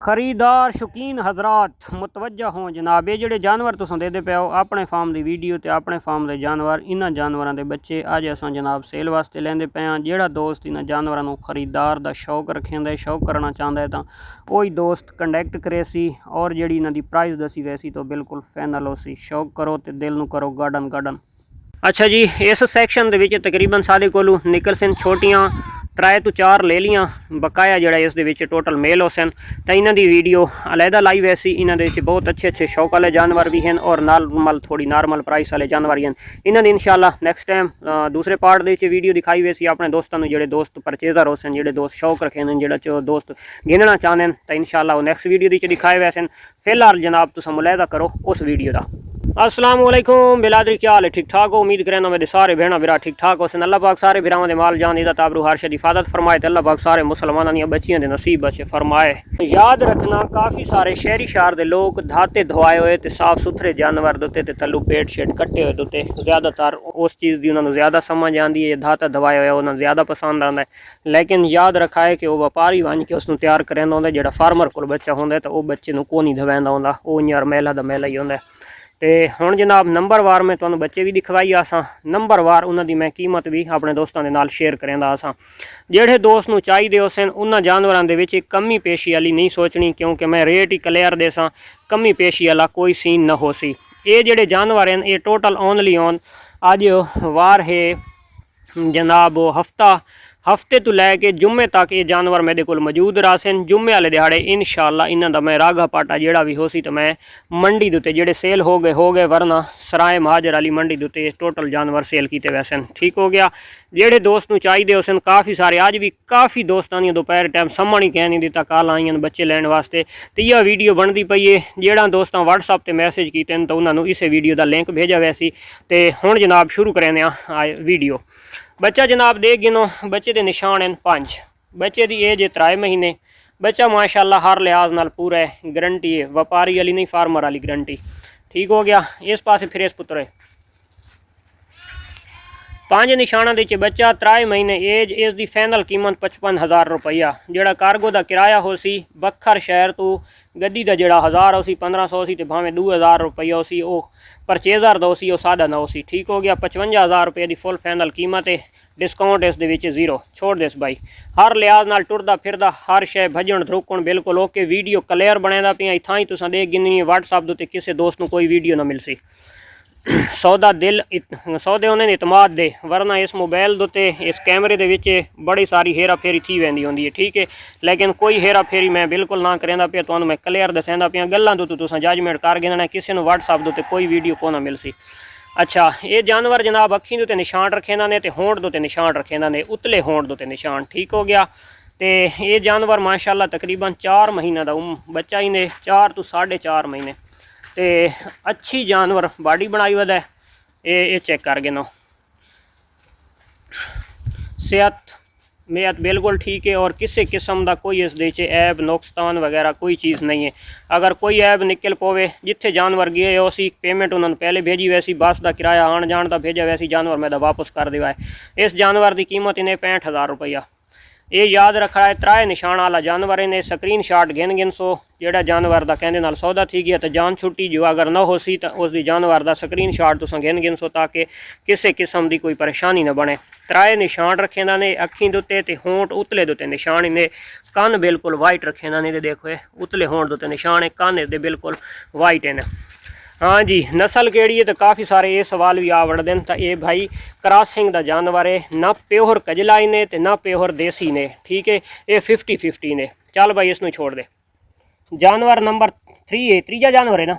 खरीदार शौकीन हजरात मुतवज्जा हों जनाब, ये जोड़े जानवर तुम देते पे हो अपने फार्म की वीडियो तो अपने फार्म के जानवर, इन्होंने जानवरों के बच्चे अज अस जनाब सेल वास्ते लेंदे पे हाँ। जोड़ा दोस्त इन्होंने जानवरों को खरीदार का शौक रखेंदा, शौक करना चाहता है तो वही दोस्त कंडैक्ट करे सी और जी इन्हों की प्राइस दसी वैसी तो बिल्कुल फाइनल हो सी। शौक करो तो दिल में करो गार्डन गार्डन। अच्छा जी, इस सैक्शन के तकरीबन साढ़े कोलू निकलसन छोटियां 3 तो 4 ले लियाँ, बकाया जोड़ा इस टोटल मेल हो सन। तो इन्हों की वीडियो अलहदा लाई वैसी। इन्होंने बहुत अच्छे अच्छे शौक वाले जानवर भी हैं और नॉर्मल थोड़ी नॉर्मल प्राइस वाले जानवर भी हैं। इन्होंने इंशाल्लाह नैक्सट टाइम दूसरे पार्ट के वीडियो दिखाई वैसी अपने दोस्तों को, जोड़े दोस्त परचेजर हो सन, जोड़े दोस्त शौक रखे हैं, जो दोस्त गिनना चाहते हैं तो इंशाल्लाह वो नैक्सट वीडियो दिखाए वैसे। फिलहाल जनाब तुम मुलाहिजा करो उस वीडियो का। अस्सलाम वालेकुम बिलादरी, क्या हाल है? ठीक ठाक हो? उम्मीद करना मेरे सारे भेड़ा बिरा ठीक ठाक हो सन। अल्लाह पाक सारे बिरावां दे माल जान इज़्ज़त आबरू हर शे दी हिफाजत फरमाए तो अल्लाह पाक सारे मुसलमानां दी बच्चियां दे नसीब अच्छे फरमाए। याद रखना काफ़ी सारे शहरी शहर के लोग धाते धोए हुए तो साफ सुथरे जानवर दोते ते तलू पेट शेट कट्टे हुए दोते ज़्यादातर उस चीज़ की उन्होंने ज़्यादा समझ आती है, धाता धवाए हुए उन्हें ज़्यादा पसंद आता है। लेकिन याद रखा है कि वह व्यापारी बन के उसनों तैयार करेंदा होंदा, जो फार्मर को बच्चा होंदा तो वह बच्चे को नहीं धवांदा होंदा, वो इ'यां मैला दा मैला ही होंदा। तो हुण जनाब नंबरवार मैं तुहानूं बच्चे भी दिखवाई आसां, नंबरवार उन्होंने मैं कीमत भी अपने दोस्तों के नाल शेयर करेंदा आसां। जिहड़े दोस्त नूं चाहिए हो सन उन्हां जानवरां दे विच कमी पेशी वाली नहीं सोचनी, क्योंकि मैं रेट ही क्लियर देसां, कमी पेशी वाला कोई सीन न हो सी। ये जिहड़े जानवर हैं ये टोटल ओनली ऑन अज वार है जनाब हफ्ते तो लैके जुम्मे तक ये जानवर मेरे को मौजूद रहा सन। जुम्मे वाले दिहाड़े इंशाल्लाह इन्हां दा मैं रागा पाटा जोड़ा भी हो सी तो मैं मंडी दे उत्ते जेड़े सेल हो गए वरना सराय महाजर वाली मंडी दे उत्ते टोटल जानवर सेल किए वैसे। ठीक हो गया। जेड़े दोस्त नूं चाहिए हो सन काफ़ी सारे अज भी काफ़ी दोस्तां दी दोपहर टाइम सम्मण ही कह नहीं दिता कल आईयां बच्चे लैण वास्ते। तो यह वीडियो बनती पई है, जेड़ा दोस्तां व्हाट्सअप ते मैसेज कीते तो उन्होंने इस वीडियो का लिंक भेजा वैसी। तो हुण जनाब शुरू करें वीडियो। बच्चा जनाब दे गिनो, बच्चे के निशान हैं 5, बच्चे की एज है 3 महीने। बच्चा माशाल्लाह हर लिहाज नाल पूरा है, गारंटी है, व्यापारी वाली नहीं फार्मर वाली गारंटी। ठीक हो गया। इस पासे फिर इस पुत्र है 5 निशाना के बच्चा 3 महीने एज। इसकी फाइनल कीमत 55,000 रुपया। जोड़ा कार्गो का किराया हो सी बखर शहर तो गड्डी का जोड़ा 1000 हो सी, 1500 सी, तो भावें 2000 रुपया हो सी, वो परचेजर दो सी, वो सादा ना हो सी। ठीक हो गया। 55,000 रुपये की फुल फाइनल कीमत है। डिस्काउंट इस दे जीरो छोड़ देस भाई। हर लिहाज नाल टुरदा फिरदा हर शे भजन धरुकण बिल्कुल ओके। वीडियो क्लियर बनेदा पिया, इत्थां ही तुसां देख गिनी व्हाट्सअप दे किसी दोस्त नूं कोई वीडियो ना मिल सी। सौदा दिल सौदे उन्हें इतमाद दे, वरना इस मोबाइल दोते इस कैमरे दे विच बड़ी सारी हेरा फेरी थी वेंदी होंदी है। ठीक है, लेकिन कोई हेरा फेरी मैं बिल्कुल ना करेंदा पिया, तुहानूं मैं क्लियर दसेंदा पिया। गल्लां तो तुसां जजमेंट कर गिनना, किसी नूं व्हाट्सअप दोते कोई वीडियो को ना मिल सी। अच्छा, ये जानवर जनाब अखी दे निशान रखेंदा ने, होंठ दे निशान रखेंदा ने, उतले होंठ दे निशान। ठीक हो गया। तो ये जानवर माशाल्लाह तकरीबन 4 महीने का बच्चा ही ने, 4 तो 4.5 महीने। तो अच्छी जानवर बॉडी बनाई वध है। ये चेक कर गए ना, सेहत मेहत बिल्कुल ठीक है और किसी किस्म का कोई इस दे ऐब नुकसान वगैरह कोई चीज़ नहीं है। अगर कोई ऐब निकल पवे जिथे जानवर गए उसी पेमेंट उन्होंने पहले भेजी वैसी, बस का किराया आन जान का भेजा वैसी, जानवर मैं वापस कर दिया है। इस जानवर की कीमत इन्हें 65,000 रुपया। ये याद रखा है 3 निशान वाला जानवर इन्हें स्क्रीन शॉट गिन सो। जोड़ा जानवर का कहने नाल सौदा थी गया तो जान छुट्टी, जो अगर न हो सी तो उसकी जानवर का स्क्रीन शॉट तुम गिन सो ताकि किसी किस्म की कोई परेशानी न बने। 3 निशान रखे ने अखी दुते ते होंठ उतले दुते निशान इन्हें, कन बिल्कुल वाइट रखे ने, देखो उतले होंठ दुते निशान है, कन दे बिल्कुल वाइट है। हाँ जी, नस्ल केड़ी है तो काफ़ी सारे ये सवाल भी आ वड़ते हैं। तो ये भाई क्रॉसिंग का जानवर है, ना प्योर कजलाई ने तो ना प्योर देसी ने। ठीक है, ये 50-50 ने। चल भाई इसमें छोड़ दे। जानवर नंबर 3 है, त्रीजा जानवर है ना।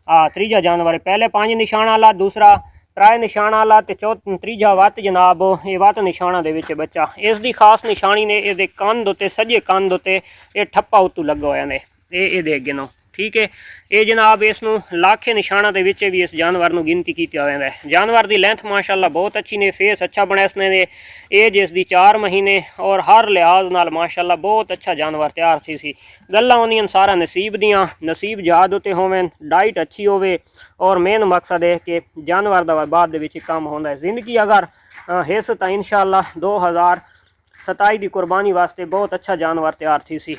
हाँ, त्रीजा जानवर है। पहले 5 निशान वाला, दूसरा 3 निशान वाला, तो त्रीजा वत जनाब ये वत निशाना दे विच बच्चा। इसकी खास निशानी ने ये कंध उत्ते, सजे कंध उत्ते ये ठप्पा उत्तू लगा हुआ ने, ये देख गिनो। ठीक है, ये जनाब इसनूं लाखे निशाना के विच भी इस जानवर नूं गिनती कीता होया है। जानवर की लेंथ माशाल्लाह बहुत अच्छी ने, फेस अच्छा बने इसने दे, एज इसकी 4 महीने और हर लिहाज नाल माशाल्लाह बहुत अच्छा जानवर तैयार थी सी। गल्लां होंदियां सारा नसीब दियां, नसीब याद उत्ते होवें, डाइट अच्छी होवे और मेन मकसद है कि जानवर दा बाद दे विच काम होंदा है। जिंदगी अगर हिस तां इंशाल्लाह 2027 की कुर्बानी वास्ते बहुत अच्छा जानवर तैयार थी सी।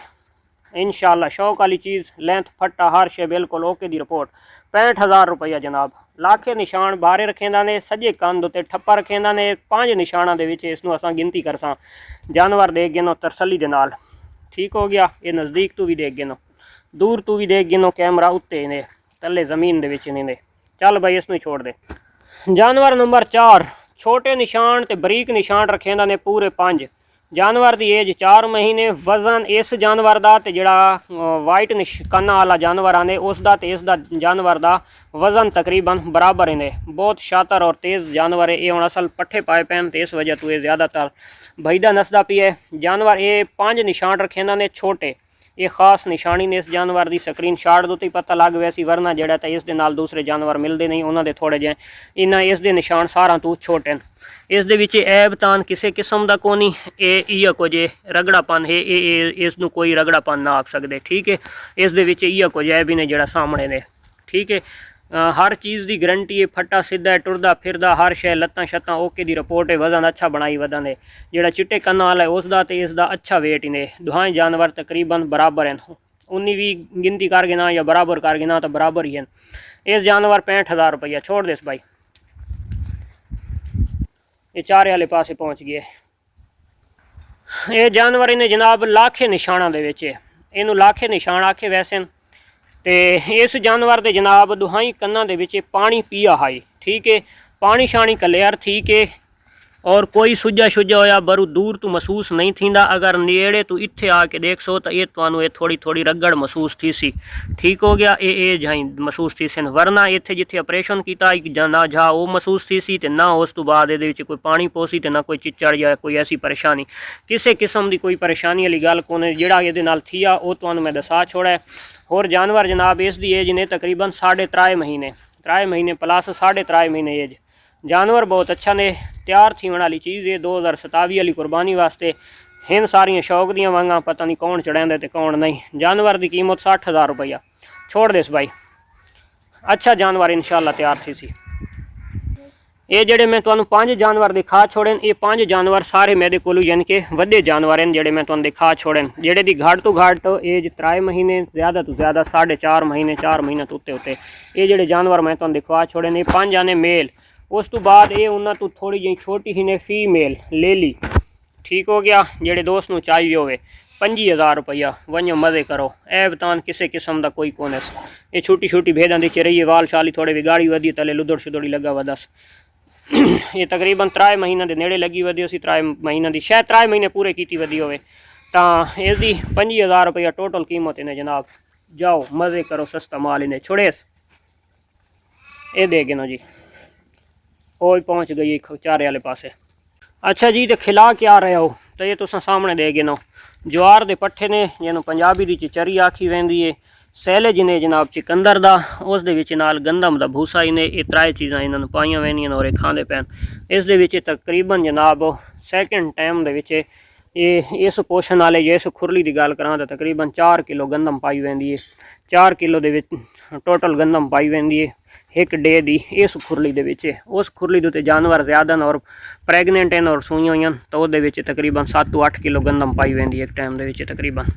इंशाल्लाह शौक वाली चीज़, लेंथ फट्टा हर शे बिल्कुल ओके दी रिपोर्ट। 65,000 रुपया जनाब। लाखे निशान बारे रखेंदा ने, सजे कंध उत्ते ठप्पा रखेंदा ने। 5 निशाना दे विच इसनूं असां गिनती करसां। जानवर देख गिनो तरसली दे नाल, ठीक हो गया। ये नज़दीक तू भी देख गिनो, दूर तू भी देख गिनो, कैमरा उत्ते ने तले ज़मीन दे विच ने। चल भाई इसनूं छोड़ दे। जानवर नंबर 4, छोटे निशान ते बरीक निशान रखेंदा ने पूरे 5। जानवर की एज 4 महीने। वजन इस जानवर का तो जड़ा वाइट कन्ना वाला जानवर आने उसका तो इसका जानवर का वजन तकरीबन बराबर ही ने। बहुत शातर और तेज़ जानवर है। ये हम असल पट्ठे पाए पैन तो इस वजह तो ये ज़्यादातर भईदा नसदा पी है जानवर। ये 5 निशान रखे ने छोटे। ये खास निशानी ने इस जानवर की स्क्रीन शॉट उत्ते पता लग वैसी, वरना जड़ा तो इस दे नाल दूसरे जानवर मिलते नहीं, उन्होंने थोड़े जे इन्ना इस दे निशान सारा तो छोटे हैं। इस दे विच ऐब तान किसी किस्म का कोनी। ये कुछ रगड़ापन है, इसनूं कोई रगड़ापन ना आख सकते, ठीक है। इस दे विच इह कुछ ऐब ही ने जड़ा सामने ने, ठीक है। हर चीज़ की गारंटी है। फट्टा सीधा है, टुरदा फिरदा हर शे, लत्तां शत्तां ओके दी रिपोर्ट है। वजन अच्छा बनाई वजन है। जोड़ा चिट्टे कन्ना वाला है उसका तो इसका अच्छा वेट ही ने। दोहां जानवर तकरीबन बराबर हैं। 19 भी गिनती कर गिना या बराबर कर गिना तो बराबर ही हैं। इस जानवर 65,000 रुपया। छोड़ देस भाई। ये चारे वाले पासे पहुँच गए। ये जानवर इन्हें जनाब लाखे निशाना दे विच है। इनू लाखे निशान आखे वैसे। ते इस जानवर दे जनाब दुहाई कन्ना दे विच पानी पिया हाई, ठीक है। पानी शानी क्लियर, ठीक है। और कोई सुजा शुजा होया बरू दूर तो महसूस नहीं थींदा। अगर नेड़े तो इत्थे आके देख सो तो ये तुहानू ये थोड़ी थोड़ी रगड़ महसूस थी सी, ठीक हो गया। ये जाई महसूस थी सन, वरना इत्थे जिथे ऑपरेशन किया ना जा वो महसूस थी सी, ना उस तो बाद ये कोई पानी पोसी तो ना कोई चिच्चड़ या कोई ऐसी परेशानी। किसी किस्म की कोई परेशानी वाली गल कोने। जिहड़ा ये नाल थिया वो तुहानू मैं दसा छोड़ा है। होर जानवर जनाब इसकी एज ने तकरीबन 3.5 महीने, 3 महीने प्लस 3.5 महीने एज। जानवर बहुत अच्छा ने, तैयार थी वाली चीज़ है। 2027 वाली कुर्बानी वास्ते हिन सारियां शौक दियां वांगा, पता नहीं कौन चढ़ाते तो कौन नहीं। जानवर की कीमत 60,000 रुपया। छोड़ देस भाई। अच्छा जानवर इंशाल्लाह तैयार थी सी। ये जेडे मैं तुहानू 5 जानवर दिखा छोड़े, ये 5 जानवर सारे मेरे को यानी कि वड्डे जानवर हैं जेडे मैं तुहानू दिखा छोड़े। जेडे दी घट तो घट एज 3 महीने, ज़्यादा तो ज़्यादा 4.5 महीने, 4 महीने तो उत्ते। ये जेडे जानवर मैं तुहानू दिखा छोड़े ये 5 जाने मेल। उस तो बाद ये उन्होंने तो थोड़ी जी छोटी ही ने फीमेल ले ली, ठीक हो गया। जेडे दोस्त नू चाहिए होवे 25,000 रुपया। वंजो मज़े करो। ऐब तान किसी किस्म का कोई कोने। ये छोटी छोटी भेदां दी चिरई वाल शाली थोड़े बिगाड़ी वधी, तले लुदड़ शुदड़ी लगा वा। दस ये तकरीबन 3 महीने के नेड़े लगी वधी उसी। 3 महीने की शायद 3 महीने पूरे की वधी होवे। तो इसकी 25,000 रुपया टोटल कीमत इन्हें जनाब। जाओ मज़े करो, सस्ता माल इन्हें छोड़ेस। ये दे गिनो जी, वो पहुँच गई चारे वाले पासे। अच्छा जी, तो खिला क्या रहे हो तो ये तुम सामने दे गिनो। ज्वार के पट्ठे ने जिन्होंने पंजाबी की चरी आखी वैंदी है। सैलेज ने जनाब चिकंदर का, उस नाल गंदम का भूसा ही ने। ये 3 चीज़ा इन्होंने पाइया वैनियां और खाते पैन। इस तकरीबन जनाब सैकेंड टाइम ये इस पोषण वाले जे इस खुरली की गल करा तो तकरीबन 4 किलो गंदम पाई वैंदी है। 4 किलो टोटल गंदम पाई वैंदी है एक डे की इस खुरली के। उस खुरली के उत्ते जानवर ज़्यादा और प्रैगनेंट हैं और सूई हुई तो वो तकरीबन 7 तो 8 किलो गंदम पाई वैंदी एक टाइम के तकरीबन।